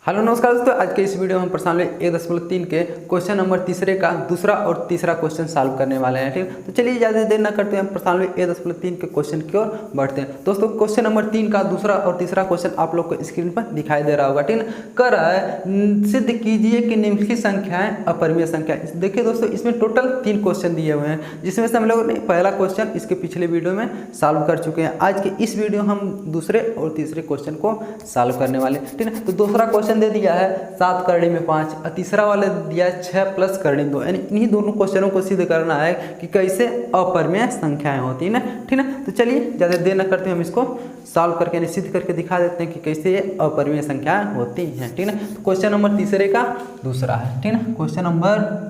Hello नमस्कार दोस्तों, आज के इस वीडियो में हम प्रश्नावली 1.3 के क्वेश्चन नंबर तीसरे का दूसरा और तीसरा क्वेश्चन सॉल्व करने वाले हैं। ठीक, तो चलिए ज़्यादा देर न करते हैं, हम प्रश्नावली 1.3 के क्वेश्चन की ओर बढ़ते हैं। दोस्तों क्वेश्चन नंबर 3 का दूसरा और तीसरा क्वेश्चन आप लोग को स्क्रीन पर दिखाई दे रहा होगा। ठीक, कर रहा है सिद्ध कीजिए कि निम्नलिखित संख्याएं अपरिमेय संख्या। देखिए दोस्तों, इसमें टोटल 3 क्वेश्चन दिए हुए हैं, जिसमें से हम लोगों ने पहला क्वेश्चन इसके पिछले वीडियो में सॉल्व कर चुके हैं। आज के इस वीडियो हम दूसरे और तीसरे क्वेश्चन को सॉल्व करने वाले। ठीक है, तो दूसरा क्वेश्चन दे दिया है 7 करड़ी में 5 और तीसरा वाला दिया है 6 प्लस करड़ी में 2। यानी इन्हीं दोनों क्वेश्चनों को सिद्ध करना है कि कैसे अपरिमेय संख्याएं होती है ना। ठीक है, तो चलिए ज़्यादा देर न करते हम इसको सॉल्व करके यानी सिद्ध करके दिखा देते हैं कि कैसे ये अपरिमेय संख्याएं होती हैं। ठीक है, तो क्वेश्चन नंबर तीसरे का दूसरा है। ठीक है, क्वेश्चन नंबर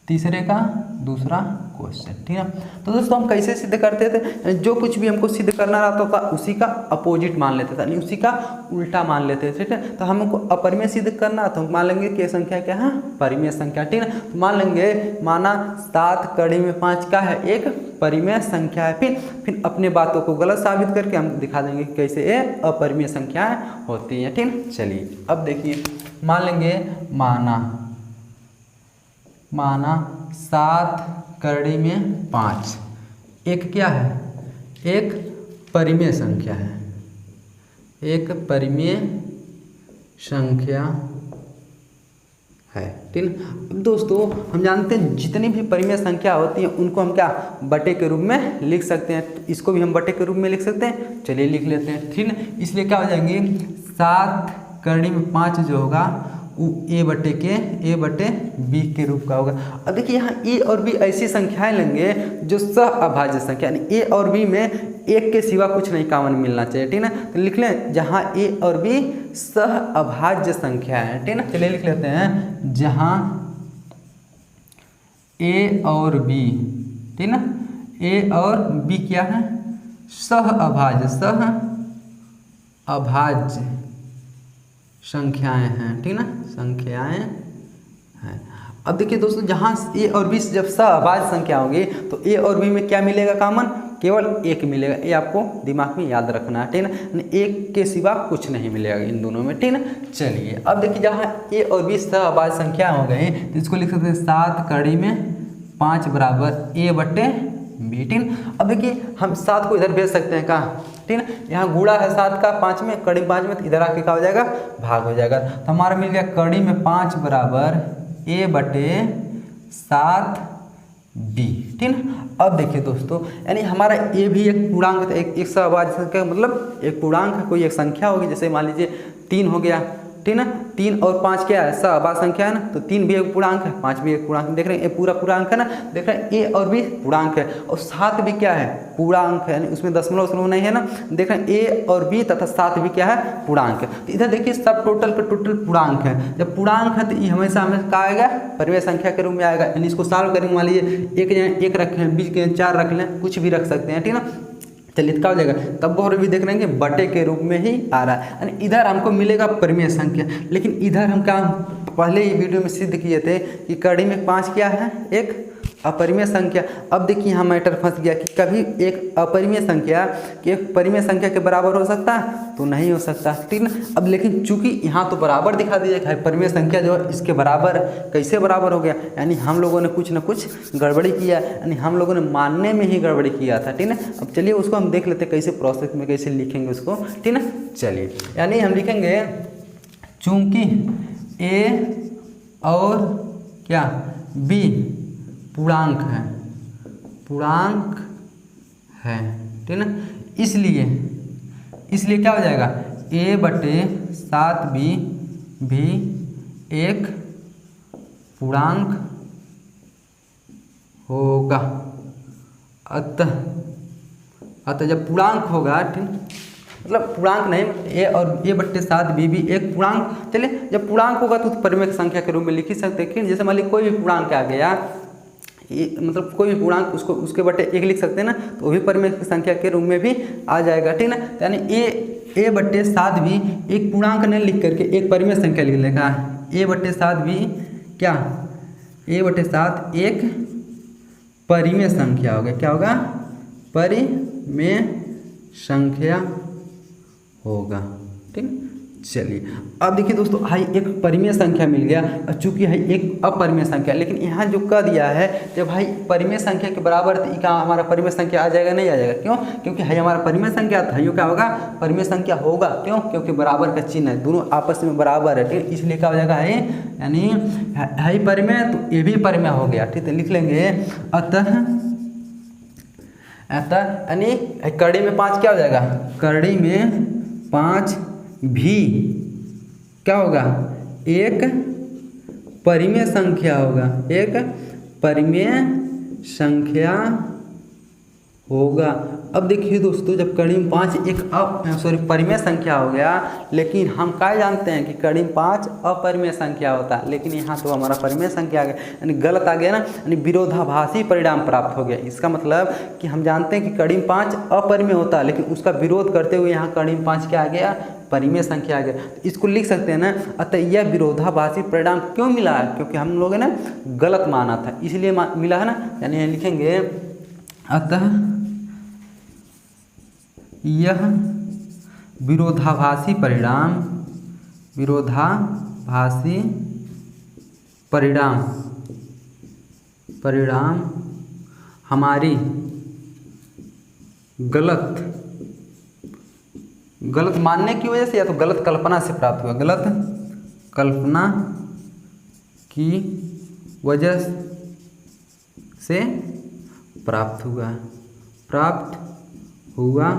तीसरे का दूसरा क्वेश्चन। ठीक है, तो दोस्तों हम कैसे सिद्ध करते थे, जो कुछ भी हमको सिद्ध करना रहता था उसी का अपोजिट मान लेते थे, यानी उसी का उल्टा मान लेते थे। ठीक है, तो हमको अपरिमेय सिद्ध करना तो मान लेंगे कि संख्या क्या है, परिमेय संख्या। ठीक है, तो मान लेंगे माना 7 कड़ी में 5 का है एक परिमेय संख्या है। फिर अपने बातों को गलत साबित करके हम दिखा देंगे कि कैसे ये अपरिमेय संख्याएं होती हैं। ठीक, चलिए अब देखिए, मान लेंगे माना 7 करड़ी में 5 एक क्या है, एक परिमेय संख्या है, एक परिमेय संख्या है। ठीक, अब दोस्तों हम जानते हैं जितनी भी परिमेय संख्या होती है उनको हम क्या बटे के रूप में लिख सकते हैं। तो इसको भी हम बटे के रूप में लिख सकते हैं, चलिए लिख लेते हैं। ठीक है, इसलिए क्या हो जाएंगे 7 करड़ी में 5 जो होगा ए बटे बी के रूप का होगा। अब देखिए यहाँ ए और बी ऐसी संख्याएं लेंगे जो सह अभाज्य संख्या, यानी ए और बी में एक के सिवा कुछ नहीं कॉमन मिलना चाहिए। ठीक है, तो लिख लें जहाँ ए और बी सह अभाज्य संख्या है। ठीक है ना, चलिए लिख लेते हैं जहाँ ए और बी, ठीक ना, ए और बी क्या है, सह अभाज्य संख्याएं हैं। ठीक ना, संख्याएं हैं। अब देखिए दोस्तों, जहाँ ए और बी जब सहअभाज्य संख्या होगी तो ए और बी में क्या मिलेगा कॉमन, केवल एक मिलेगा। ये आपको दिमाग में याद रखना है। ठीक ना, एक के सिवा कुछ नहीं मिलेगा इन दोनों में। ठीक ना, चलिए अब देखिए जहाँ ए और बी सहअभाज्य संख्या हो गए तो इसको लिख सकते हैं 7 कड़ी में 5 बराबर ए बटे बी। ठीक, अब देखिए हम 7 को इधर भेज सकते हैं कहाँ, ठीक है, यहाँ गुणा है 7 का 5 में, कड़ी 5 में, तो इधर आके क्या हो जाएगा, भाग हो जाएगा। तो हमारा मिल गया कड़ी में 5 बराबर ए बटे 7 बी। ठीक है, अब देखिए दोस्तों, यानी हमारा ए भी एक पूर्णांक, एक सहअभाज्य संख्या, मतलब एक पूर्णांक है, कोई एक संख्या होगी। जैसे मान लीजिए 3 हो गया, ठीक है ना, 3 और 5 क्या है, सहअभाज्य संख्या है ना, तो 3 भी एक पूर्णांक है, 5 भी एक पूर्णांक। देख रहे हैं ये पूरा पूर्णांक है ना, देख रहे हैं ए और बी पूर्णांक है, और 7 भी क्या है, पूर्णांक है, यानी उसमें दशमलव नहीं है ना। देख रहे हैं ए और बी तथा 7 भी क्या है, पूर्णांक है। तो इधर देखिए सब टोटल पे टोटल पूर्णांक है। जब पूर्णांक है तो ये हमेशा क्या आएगा, परिमेय संख्या के रूप में आएगा। यानी इसको सॉल्व करेंगे, मान लीजिए एक रखें, बीच के 4 रख लें, कुछ भी रख सकते हैं। ठीक है ना, चलिए क्या हो जाएगा, तब और भी देख रहे हैं कि बटे के रूप में ही आ रहा है, यानी इधर हमको मिलेगा परिमेय संख्या। लेकिन इधर हम क्या पहले ही वीडियो में सिद्ध किए थे कि कड़ी में 5 क्या है, एक अपरिमेय संख्या। अब देखिए यहाँ मैटर फंस गया कि कभी एक अपरिमेय संख्या कि एक परिमेय संख्या के बराबर हो सकता है, तो नहीं हो सकता। ठीक ना, अब लेकिन चूंकि यहाँ तो बराबर दिखा दिया कि परिमेय संख्या जो है इसके बराबर, कैसे बराबर हो गया, यानी हम लोगों ने कुछ ना कुछ गड़बड़ी किया, यानी हम लोगों ने मानने में ही गड़बड़ी किया था। ठीक ना, अब चलिए उसको हम देख लेते कैसे प्रोसेस में कैसे लिखेंगे उसको। ठीक ना, चलिए यानी हम लिखेंगे चूंकि ए और क्या बी पूर्णांक है, ठीक ना, इसलिए क्या हो जाएगा, ए बटे 7 बी भी एक पूर्णांक होगा। अतः जब पूर्णांक होगा, ठीक, मतलब पूर्णांक नहीं, ए बट्टे 7 बी भी एक पूर्णांक। चलिए जब पूर्णांक होगा तो परिमेय संख्या के रूप में लिख ही सकते हैं। जैसे मान लीजिए कोई भी पूर्णांक आ गया, मतलब कोई भी पूर्णांक उसको उसके बटे 1 लिख सकते हैं ना, तो वो भी परिमेय संख्या के रूप में भी आ जाएगा। ठीक ना, यानी ए बट्टे 7 भी एक पूर्णांक नहीं लिख करके एक परिमेय संख्या लिख लेगा। ए बट्टे 7 भी क्या, ए बट्टे 7 एक परिमेय संख्या होगा। क्या होगा, परिमेय संख्या होगा। ठीक, चलिए अब देखिए दोस्तों, हाई एक परिमेय संख्या मिल गया और चूंकि है एक अपरिमेय संख्या, लेकिन यहाँ जो कह दिया है जब भाई परिमेय संख्या के बराबर तो क्या हमारा परिमेय संख्या आ जाएगा? नहीं आ जाएगा। क्यों? क्योंकि है हमारा परिमेय संख्या, तो है क्या होगा? परिमेय संख्या होगा। क्यों? क्योंकि बराबर का चिन्ह है, दोनों आपस में बराबर है, ठीक, इसलिए क्या हो जाएगा? है यानी है परिमेय, तो ये भी परिमेय हो गया, ठीक है। लिख लेंगे अतः यानी कड़ी में 5 क्या हो जाएगा? कड़ी में 5 भी क्या होगा? एक परिमेय संख्या होगा, एक परिमेय संख्या होगा। अब देखिए दोस्तों, जब कड़ी में 5 एक परिमेय संख्या हो गया, लेकिन हम क्या जानते हैं कि कड़ी में 5 अपरिमेय संख्या होता है, लेकिन यहाँ तो हमारा परिमेय संख्या आ गया, यानी गलत आ गया ना, यानी विरोधाभासी परिणाम प्राप्त हो गया। इसका मतलब कि हम जानते हैं कि कड़ी में 5 अपरिमेय होता है, लेकिन उसका विरोध करते हुए यहाँ कड़ी में 5 क्या आ गया? परिमेय संख्या आ गया। तो इसको लिख सकते हैं ना, अतः यह विरोधाभासी परिणाम क्यों मिला है? क्योंकि हम लोगों ने गलत माना था, इसलिए मिला है ना। यानी लिखेंगे अतः यह विरोधाभासी परिणाम हमारी गलत मानने की वजह से या तो गलत कल्पना से प्राप्त हुआ, गलत कल्पना की वजह से प्राप्त हुआ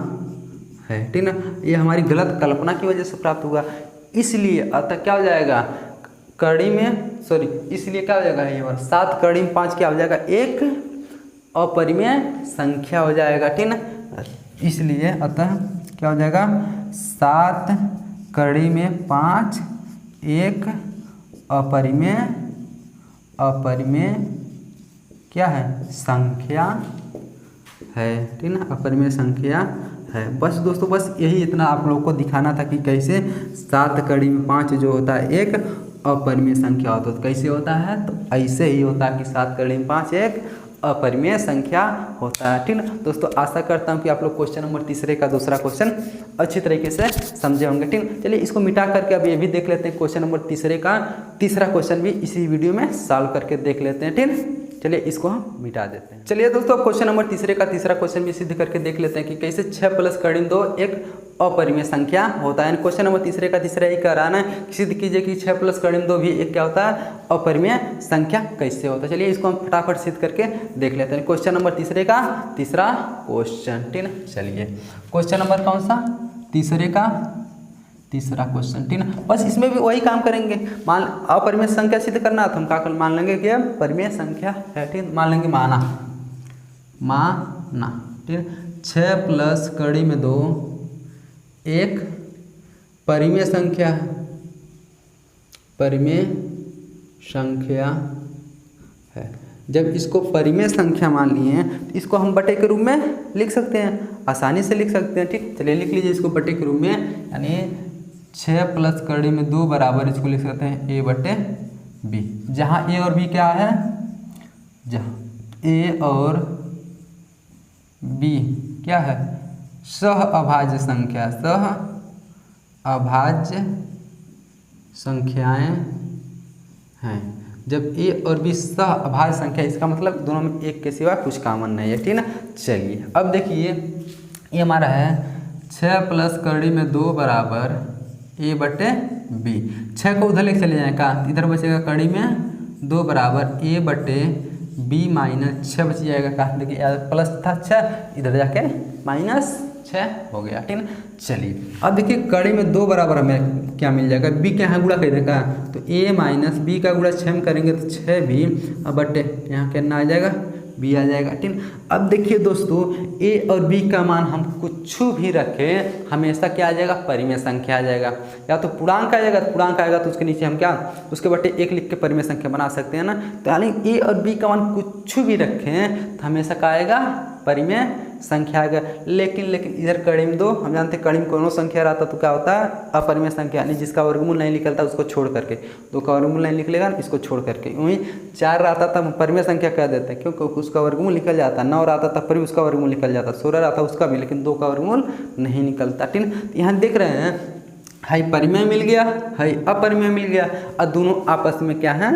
है, ठीक ना। ये हमारी गलत कल्पना की वजह से प्राप्त हुआ, इसलिए अतः क्या हो जाएगा? कड़ी में इसलिए क्या हो जाएगा? ये हमारा 7 कड़ी में 5 क्या हो जाएगा? एक अपरिमेय संख्या हो जाएगा, ठीक ना। इसलिए अतः क्या हो जाएगा? 7 कड़ी में 5 एक अपरिमेय क्या है? संख्या है, ठीक ना, अपरिमेय संख्या है। बस दोस्तों, बस यही इतना आप लोगों को दिखाना था कि कैसे 7 कड़ी में 5 जो होता है एक अपरिमेय संख्या होता है। तो कैसे होता है? तो ऐसे ही होता है कि 7 कड़ी में 5 एक अपरिमेय संख्या होता है, ठीक ना। दोस्तों आशा करता हूँ कि आप लोग क्वेश्चन नंबर 3 का दूसरा क्वेश्चन अच्छी तरीके से समझे होंगे, ठीक। चलिए इसको मिटा करके अब ये भी देख लेते हैं, क्वेश्चन नंबर 3 का तीसरा क्वेश्चन भी इसी वीडियो में सॉल्व करके देख लेते हैं, ठीक। चलिए इसको हम मिटा देते हैं। चलिए दोस्तों, क्वेश्चन नंबर 3 का तीसरा क्वेश्चन भी सिद्ध करके देख लेते हैं कि कैसे 6 + कड़ी में 2 एक अपरिमेय संख्या होता है। क्वेश्चन नंबर 3 का तीसरा ही कह रहा है कि सिद्ध कीजिए कि 6 + कड़ी में 2 भी एक क्या होता है? अपरिमेय संख्या कैसे होता है। चलिए इसको हम फटाफट सिद्ध करके देख लेते हैं। क्वेश्चन नंबर 3 का तीसरा क्वेश्चन, ठीक है। चलिए क्वेश्चन नंबर कौन सा? 3 का तीसरा क्वेश्चन, ठीक ना। बस इसमें भी वही काम करेंगे। मान अपरिमेय संख्या सिद्ध करना, तो हम क्या मान लेंगे कि परिमेय संख्या है, ठीक। मान लेंगे माना, ठीक। 6 + कड़ी में 2 एक परिमेय संख्या है। जब इसको परिमेय संख्या मान लिए तो इसको हम बटे के रूप में लिख सकते हैं, आसानी से लिख सकते हैं, ठीक। चलिए लिख लीजिए इसको बटे के रूप में, यानी 6 + कड़ी में 2 बराबर इसको लिख सकते हैं a/b, जहाँ a और b क्या है? जहाँ a और b क्या है? सहअभाज्य संख्याएं हैं। जब a और b सहअभाज्य संख्या, इसका मतलब दोनों में एक के सिवा कुछ कॉमन नहीं है, ठीक ना। चलिए अब देखिए, ये हमारा है 6 + कड़ी में 2 बराबर a/b। 6 को उधर लेके चले जाएगा, इधर बचेगा कड़ी में 2 बराबर a/b - 6 बच जाएगा का। देखिए प्लस था 6, इधर जाके -6 हो गया, ठीक ना। चलिए अब देखिए कड़ी में 2 बराबर हमें क्या मिल जाएगा? b क्या है? गुणा कर देगा, तो a - b का गुणा 6 में करेंगे तो 6b बटे यहाँ कितना आ जाएगा? b आ जाएगा, ठीक। अब देखिए दोस्तों, a और b का मान हम कुछ भी रखें हमेशा क्या आ जाएगा? परिमेय संख्या आ जाएगा। या तो पूर्णांक आ जाएगा, पूर्णांक आएगा तो उसके नीचे हम क्या उसके बटे 1 लिख के परिमेय संख्या बना सकते हैं ना। तो यानी a और b का मान कुछ भी रखें तो हमेशा क्या आएगा? परिमेय संख्या आएगा। लेकिन इधर कड़ी में 2 हम जानते हैं, कड़ी में कोनो संख्या रहता तो क्या होता है? अपरिमेय संख्या, यानी जिसका वर्गमूल नहीं निकलता उसको छोड़ करके, 2 का वर्गमूल नहीं निकलेगा इसको छोड़ करके। वहीं 4 रहता था परिमेय संख्या कह देते हैं, क्योंकि उसका वर्गमूल निकल जाता। 9 रहता था फिर भी उसका वर्गमूल निकल जाता, 16 रहता उसका भी, लेकिन 2 का वर्गमूल नहीं निकलता, ठीक। यहाँ देख रहे हैं हाई परिमेय मिल गया, हाई अपरिमेय मिल गया, और दोनों आपस में क्या है,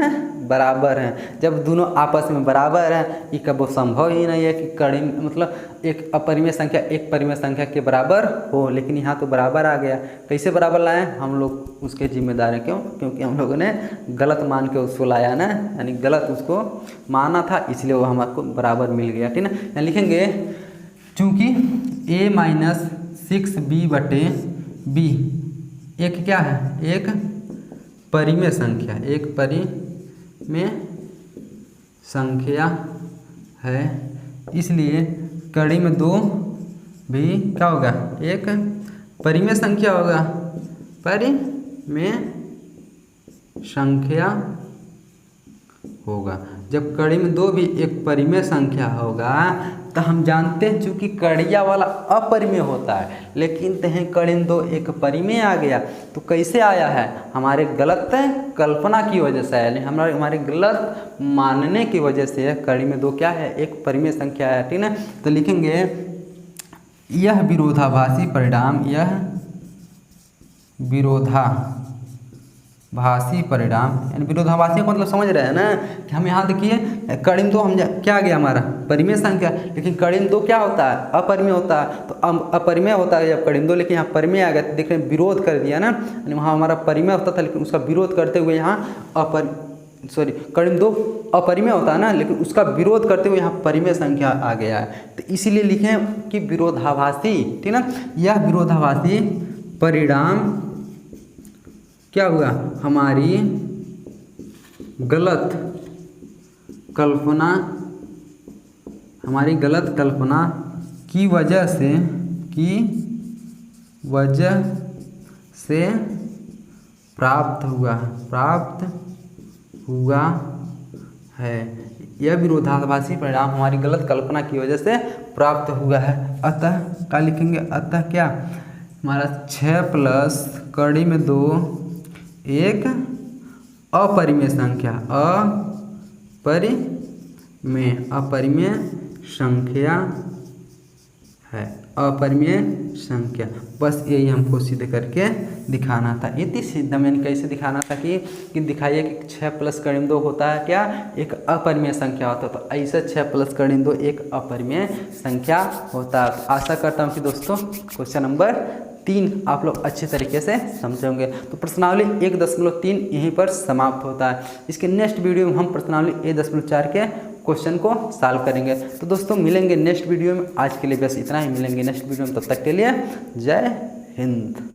बराबर हैं। जब दोनों आपस में बराबर हैं, ये कब संभव ही नहीं है कि कड़ी मतलब एक अपरिमेय संख्या एक परिमेय संख्या के बराबर हो, लेकिन यहाँ तो बराबर आ गया। कैसे बराबर लाए, हम लोग उसके जिम्मेदार हैं। क्यों? क्योंकि हम लोगों ने गलत मान के उसको लाया ना, यानी गलत उसको माना था, इसलिए वो हमको बराबर मिल गया। ठीक ना, यहाँ लिखेंगे चूँकि a-6b/b एक क्या है, एक परिमेय संख्या, एक परिमेय संख्या है, इसलिए कड़ी में 2 भी क्या होगा, एक परिमेय संख्या होगा, परिमेय संख्या होगा। जब कड़ी में 2 भी एक परिमेय संख्या होगा तो हम जानते हैं चूँकि कड़िया वाला अपरिमेय होता है, लेकिन तहें कड़ी में 2 एक परिमेय आ गया, तो कैसे आया है, हमारे गलत कल्पना की वजह से है, हमारे गलत मानने की वजह से कड़ी में 2 क्या है, एक परिमेय संख्या है। ठीक है, तो लिखेंगे यह विरोधाभासी परिणाम, यह विरोधाभासी परिणाम, यानी विरोधाभासी का मतलब समझ रहे हैं ना, कि हम यहाँ देखिए कड़ी में 2 हम क्या आ गया हमारा परिमेय संख्या, लेकिन कड़ी में 2 क्या होता है, अपरिमेय होता है। तो अपरिमेय होता है जब कड़ी में 2, लेकिन यहाँ परिमेय आ गया, तो देख रहे हैं विरोध कर दिया ना, यानी वहाँ हमारा परिमेय होता था, लेकिन उसका विरोध करते हुए यहाँ कड़ी में 2 अपरिमेय होता है ना, लेकिन उसका विरोध करते हुए यहाँ परिमेय संख्या आ गया है। तो इसीलिए लिखें कि विरोधाभासी, ठीक ना, यह विरोधाभासी परिणाम क्या हुआ, हमारी गलत कल्पना की वजह से प्राप्त हुआ है। यह विरोधाभासी परिणाम हमारी गलत कल्पना की वजह से प्राप्त हुआ है। अतः क्या लिखेंगे, अतः क्या, हमारा 6 प्लस कड़ी में 2 एक अपरिमेय संख्या, अपरिमेय संख्या है, अपरिमेय संख्या। बस यही हमको सिद्ध करके दिखाना था। इतनी सिद्ध मैंने कैसे दिखाना था कि दिखाइए कि 6 प्लस कड़ी में 2 होता है क्या, एक अपरिमेय संख्या होता है। तो ऐसे 6 प्लस कड़ी में 2 एक अपरिमेय संख्या होता है। तो आशा करता हूँ कि दोस्तों क्वेश्चन नंबर 3 आप लोग अच्छे तरीके से समझोगे। तो प्रश्नावली 1.3 यहीं पर समाप्त होता है। इसके नेक्स्ट वीडियो में हम प्रश्नावली 1.4 के क्वेश्चन को सॉल्व करेंगे। तो दोस्तों मिलेंगे नेक्स्ट वीडियो में, आज के लिए बस इतना ही, मिलेंगे नेक्स्ट वीडियो में, तब तक के लिए जय हिंद।